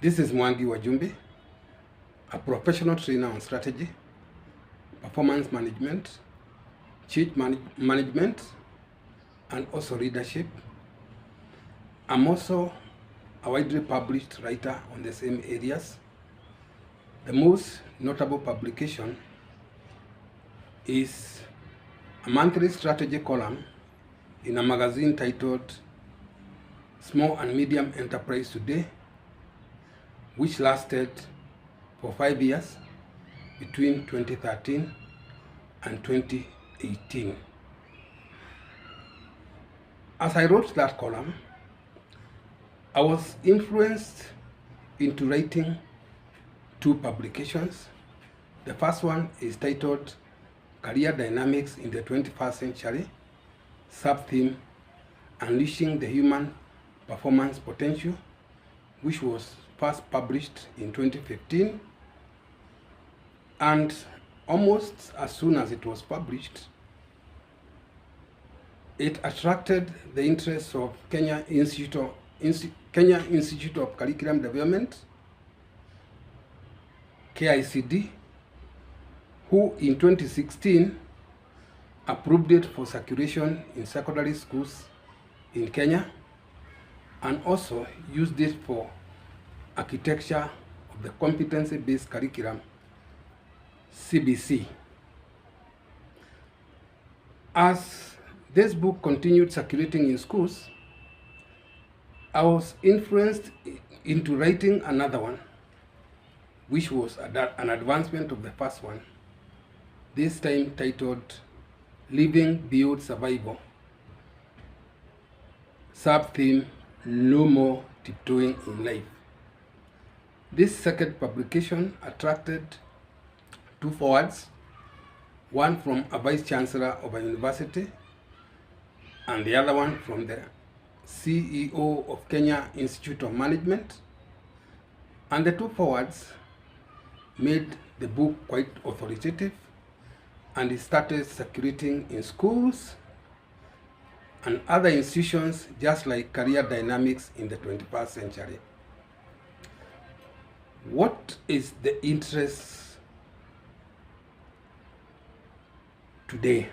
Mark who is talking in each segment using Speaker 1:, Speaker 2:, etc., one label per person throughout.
Speaker 1: This is Mwangi Wajumbi, a professional trainer on strategy, performance management, change management, and also leadership. I'm also a widely published writer on the same areas. The most notable publication is a monthly strategy column in a magazine titled Small and Medium Enterprise Today, which lasted for 5 years between 2013 and 2018. As I wrote that column, I was influenced into writing two publications. The first one is titled Career Dynamics in the 21st Century, sub-theme Unleashing the Human Performance Potential, which was first published in 2015. And almost as soon as it was published, it attracted the interest of Kenya Institute of Curriculum Development, KICD, who in 2016 approved it for circulation in secondary schools in Kenya, and also used it for architecture of the competency-based curriculum, CBC. As this book continued circulating in schools, I was influenced into writing another one, which was an advancement of the first one, this time titled Living Beyond Survival, sub-theme No More Tiptoeing in Life. This second publication attracted two forwards, one from a vice chancellor of a university and the other one from the CEO of Kenya Institute of Management. And the two forwards made the book quite authoritative, and it started circulating in schools and other institutions, just like Career Dynamics in the 21st Century. What is the interest today?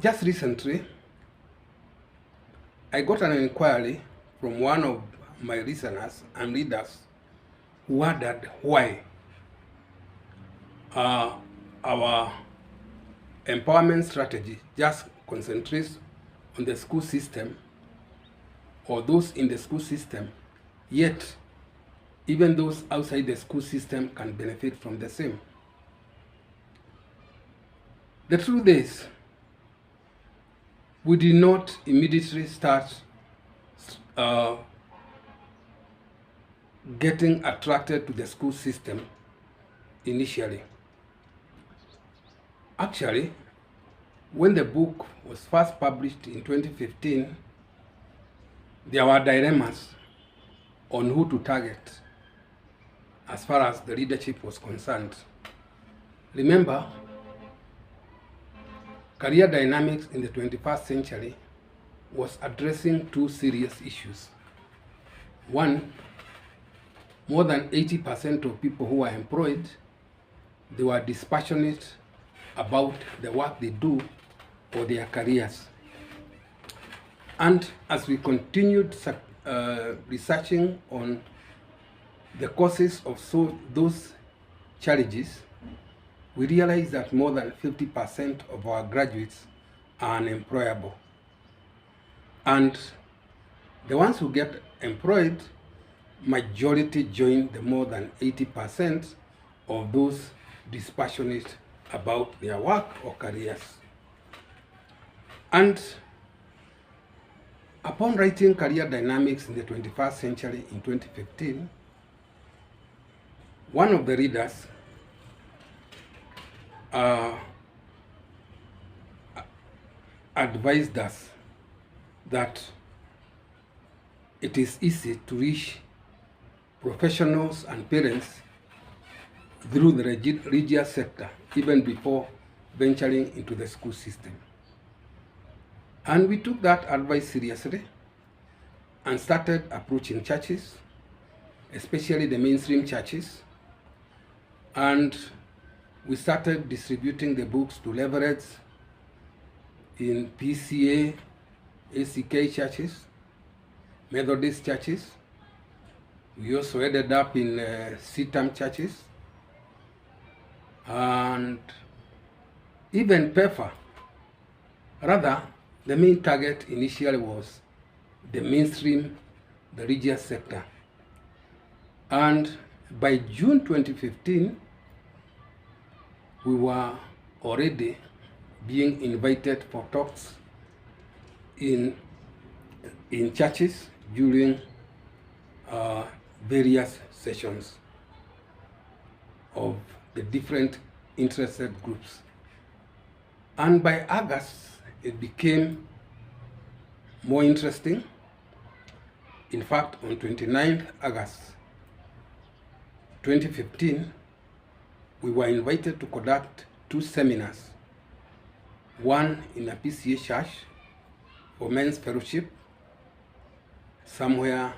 Speaker 1: Just recently, I got an inquiry from one of my listeners and readers who wondered why our empowerment strategy just concentrates on the school system or those in the school system, yet even those outside the school system can benefit from the same. The truth is, we did not immediately start getting attracted to the school system initially. Actually, when the book was first published in 2015, there were dilemmas on who to target as far as the leadership was concerned. Remember, Career Dynamics in the 21st Century was addressing two serious issues. One, more than 80% of people who were employed, they were dispassionate about the work they do or their careers. And as we continued researching on the causes of those challenges, we realized that more than 50% of our graduates are unemployable. And the ones who get employed, majority join the more than 80% of those dispassionate about their work or careers. And upon writing Career Dynamics in the 21st Century in 2015, one of the readers advised us that it is easy to reach professionals and parents through the religious sector, even before venturing into the school system. And we took that advice seriously, and started approaching churches, especially the mainstream churches, and we started distributing the books to leverages in PCA, ACK churches, Methodist churches. We also ended up in CTAM churches, and even PEFA. Rather, the main target initially was the mainstream, the religious sector. And by June 2015, we were already being invited for talks in churches during various sessions of the different interested groups. And by August, it became more interesting. In fact, on 29th August 2015, we were invited to conduct 2 seminars, one in a PCA church for men's fellowship, somewhere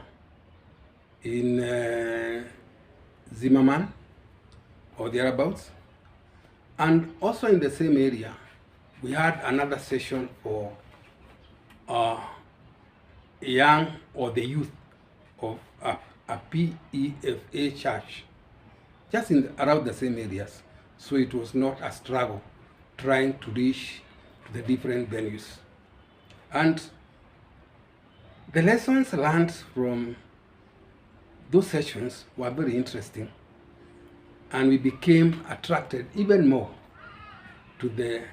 Speaker 1: in Zimmerman or thereabouts, and also in the same area, we had another session for young or the youth of a PEFA church, just around the same areas. So it was not a struggle trying to reach the different venues. And the lessons learned from those sessions were very interesting, and we became attracted even more to the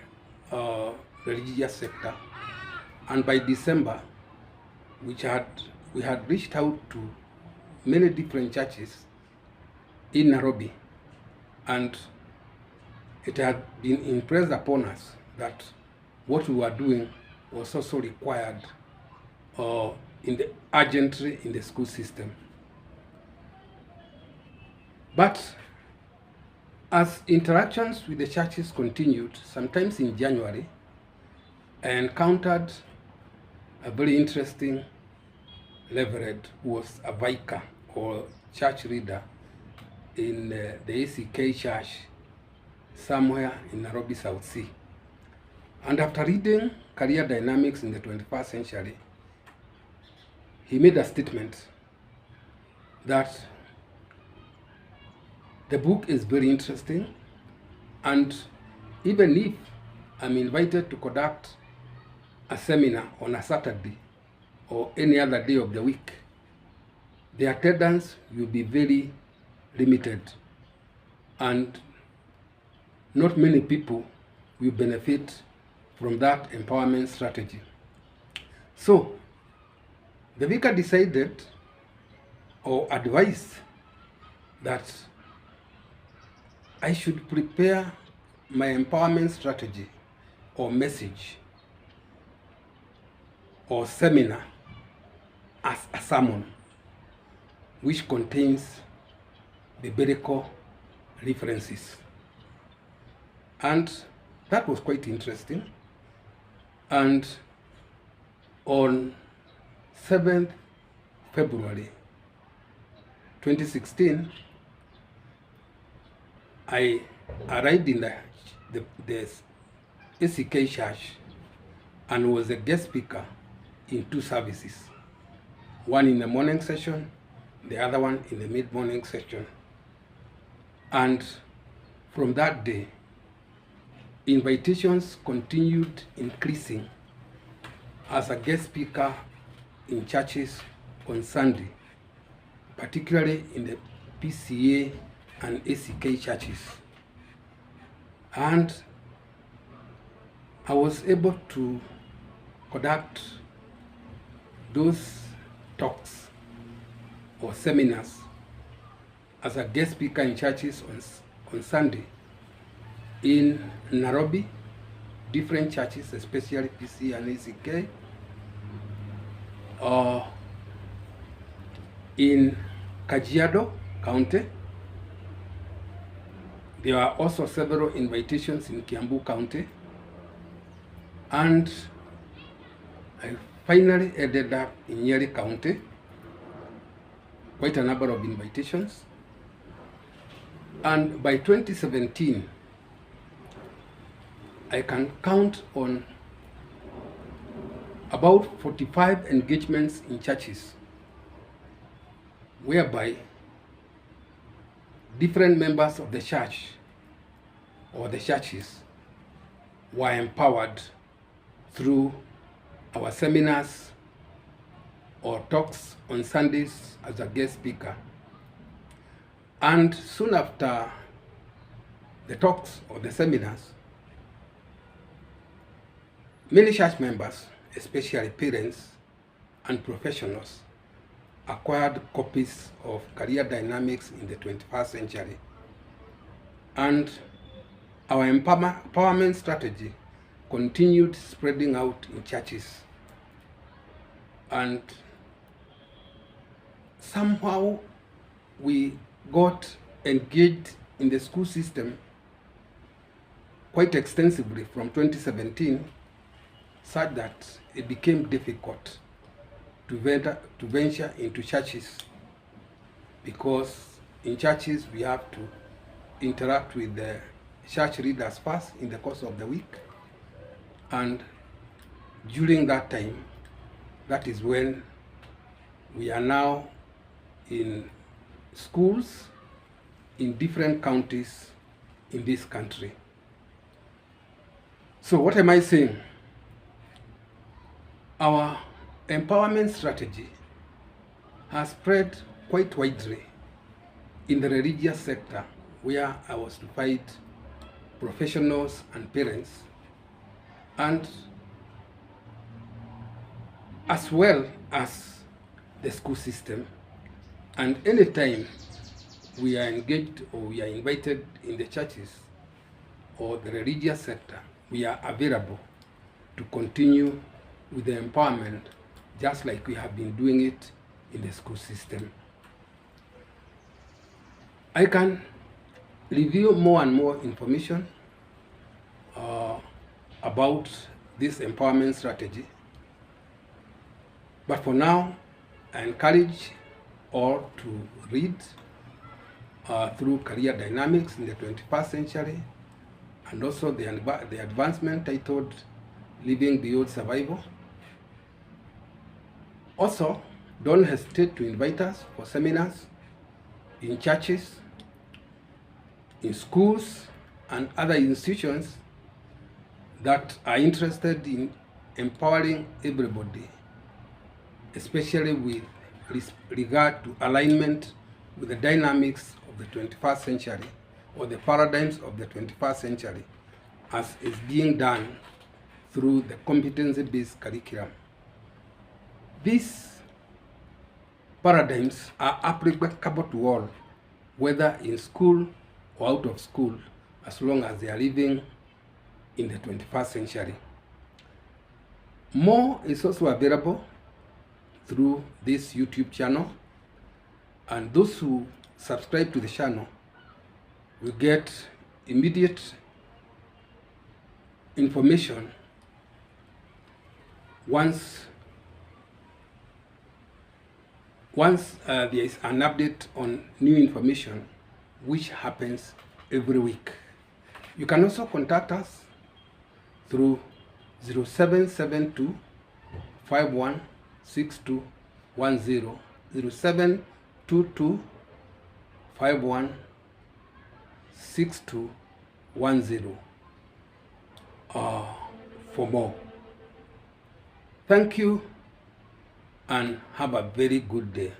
Speaker 1: religious sector. And by December, we had reached out to many different churches in Nairobi, and it had been impressed upon us that what we were doing was also required urgently in the school system. But as interactions with the churches continued, sometimes in January, I encountered a very interesting reverend who was a vicar or church leader in the ACK church somewhere in Nairobi, South Sea. And after reading Career Dynamics in the 21st Century, he made a statement that the book is very interesting, and even if I'm invited to conduct a seminar on a Saturday or any other day of the week, the attendance will be very limited, and not many people will benefit from that empowerment strategy. So the vicar decided or advised that I should prepare my empowerment strategy or message or seminar as a sermon which contains biblical references. And that was quite interesting. And on 7th February 2016, I arrived in the ACK church and was a guest speaker in 2 services, one in the morning session, the other one in the mid-morning session. And from that day, invitations continued increasing as a guest speaker in churches on Sunday, particularly in the PCA and ACK churches. And I was able to conduct those talks or seminars as a guest speaker in churches on Sunday in Nairobi, different churches, especially PCA and ACK, in Kajiado County. There are also several invitations in Kiambu County, and I finally ended up in Nyeri County. Quite a number of invitations. And by 2017, I can count on about 45 engagements in churches, whereby different members of the church or the churches were empowered through our seminars or talks on Sundays as a guest speaker. And soon after the talks or the seminars, many church members, especially parents and professionals, acquired copies of Career Dynamics in the 21st Century. And our empowerment strategy continued spreading out in churches. And somehow we got engaged in the school system quite extensively from 2017, such that it became difficult to venture into churches, because in churches we have to interact with the church leaders first in the course of the week, and during that time, that is when we are now in schools in different counties in this country. So what am I saying? Our empowerment strategy has spread quite widely in the religious sector, where I was to fight professionals and parents, and as well as the school system. And anytime we are engaged or we are invited in the churches or the religious sector, we are available to continue with the empowerment, just like we have been doing it in the school system. I can reveal more and more information about this empowerment strategy, but for now, I encourage all to read through Career Dynamics in the 21st Century, and also the advancement titled Living Beyond Survival. Also, don't hesitate to invite us for seminars in churches, in schools, and other institutions that are interested in empowering everybody, especially with regard to alignment with the dynamics of the 21st century or the paradigms of the 21st century, as is being done through the competency-based curriculum. These paradigms are applicable to all, whether in school or out of school, as long as they are living in the 21st century. More is also available through this YouTube channel, and those who subscribe to the channel will get immediate information once there is an update on new information, which happens every week. You can also contact us through 0772 516210, 0722 516210 for more. Thank you and have a very good day.